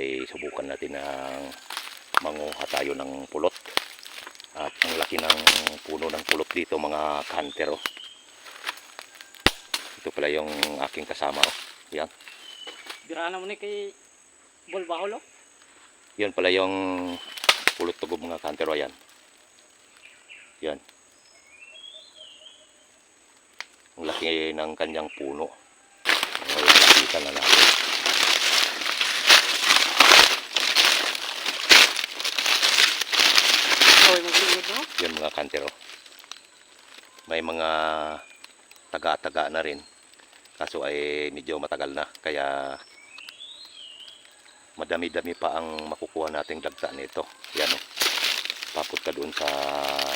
ay subukan natin ng manguha tayo ng pulot. At ang laki ng puno ng pulot dito mga kantero. Ito pala yung aking kasama. Yan. Biraan mo ni kay Bulbahol. Yan pala yung pulot tugob mga kantero. Yan. Yan. Ang laki ng kanyang puno. Nakita na natin. Yan mga kantero. May mga taga-taga na rin. Kaso ay medyo matagal na. Kaya madami-dami pa ang makukuha nating dagta nito. Yan o. Papunta doon sa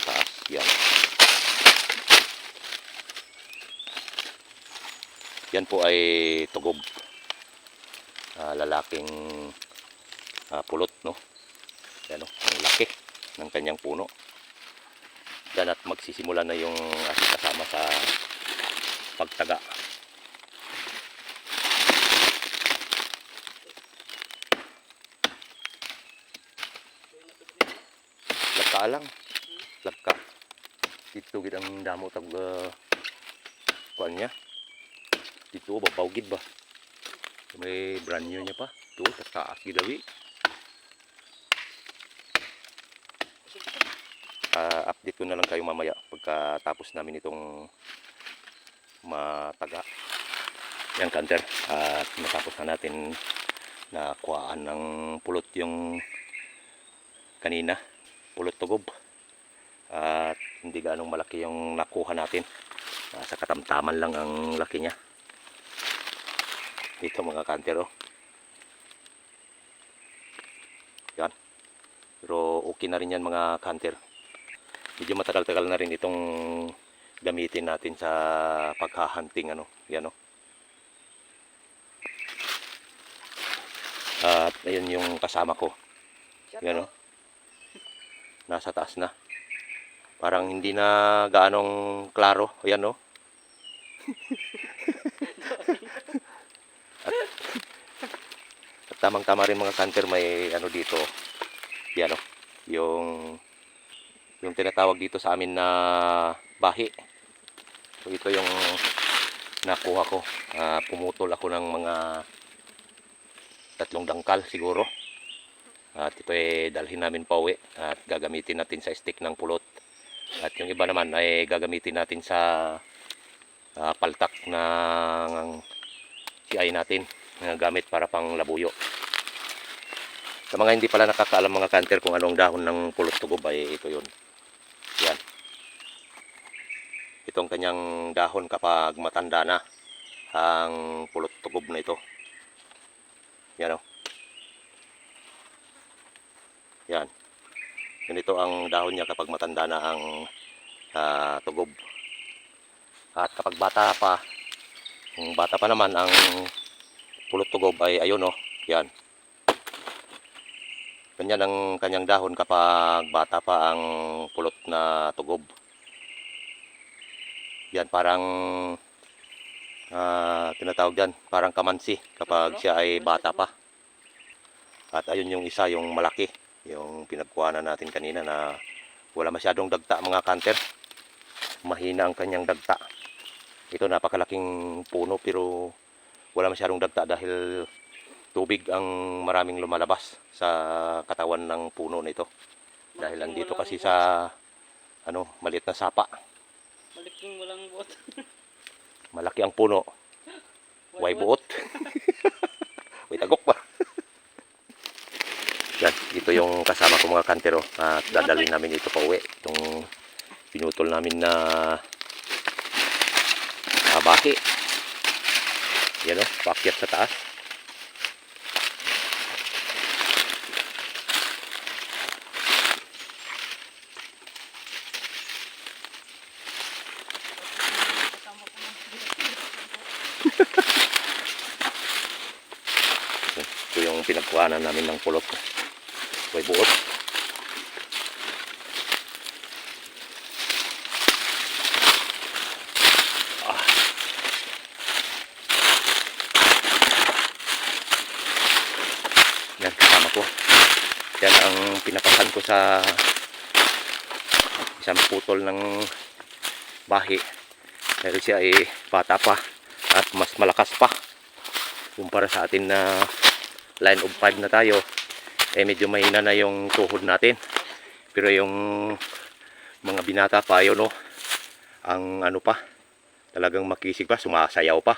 taas. Yan. Yan po ay tugob. Lalaking pulot, no? Yan o. Ang laki ng kanyang puno. Yan at magsisimula na yung ating kasama sa pagtaga. Lagka lang. Lagka. Dito gid ang damo tag kuan niya. Dito ba paugid ba? May brand new niya pa. Ito sa taas gidawi. Update ko na lang kayo mamaya pagkatapos namin itong mataga. Yan kanter. At matapos na natin na kuhaan ng pulot yung kanina. Pulot tugob. At hindi ganong malaki yung nakuha natin. Sa katamtaman lang ang laki niya. Dito mga kanter. Yan. Pero okay na rin yan mga kanter. Medyo matagal-tagal na rin itong gamitin natin sa paghahanting ano, yan o. At ayun yung kasama ko. Yan o. Nasa taas na. Parang hindi na gaanong klaro. Yan o. At tamang-tama rin mga kanter may ano dito. Yan o. Yung tinatawag dito sa amin na bahi. So ito yung nakuha ko. Pumutol ako ng mga 3 dangkal siguro. At ito ay dalhin namin pauwi at gagamitin natin sa stick ng pulot. At yung iba naman ay gagamitin natin sa paltak ng CI natin na gamit para pang labuyo. Sa mga hindi pala nakakaalam mga kanter kung anong dahon ng pulot tugob ay ito yun. Yan. Itong kanyang dahon kapag matanda na ang pulot tugob na ito. Yan o. Yan. Ganito ang dahon niya kapag matanda na ang tugob. At kapag bata pa, kung bata pa naman ang pulot tugob ay ayun o. Yan. Ganyan ang kanyang dahon kapag bata pa ang pulot na tugob. Yan parang tinatawag dyan, parang kamansi kapag siya ay bata pa. At ayun yung isa, yung malaki, yung pinagkuhanan natin kanina na wala masyadong dagta mga kanter. Mahina ang kanyang dagta. Ito napakalaking puno pero wala masyadong dagta dahil tubig ang maraming lumalabas sa katawan ng puno nito. Dahil lang dito kasi sa maliit na sapa. Malaking walang buot. Malaki ang puno. Way buot. Way tagok pa. Yan, ito yung kasama ko mga kantero. At dadalhin namin ito pa uwi. Itong pinutol namin na bahi. Yan o, paakyat sa taas. Ito yung pinagkuhanan namin ng pulot. May buot. Yan. kasama ko. Yan ang pinapasan ko sa isang putol ng bahi dahil siya ay bata pa at mas malakas pa kumpara sa atin na line of 5 na tayo. Medyo mahina na yung tuhod natin, pero yung mga binata pa yun, no, ang ano pa, talagang makisig pa, sumasayaw pa.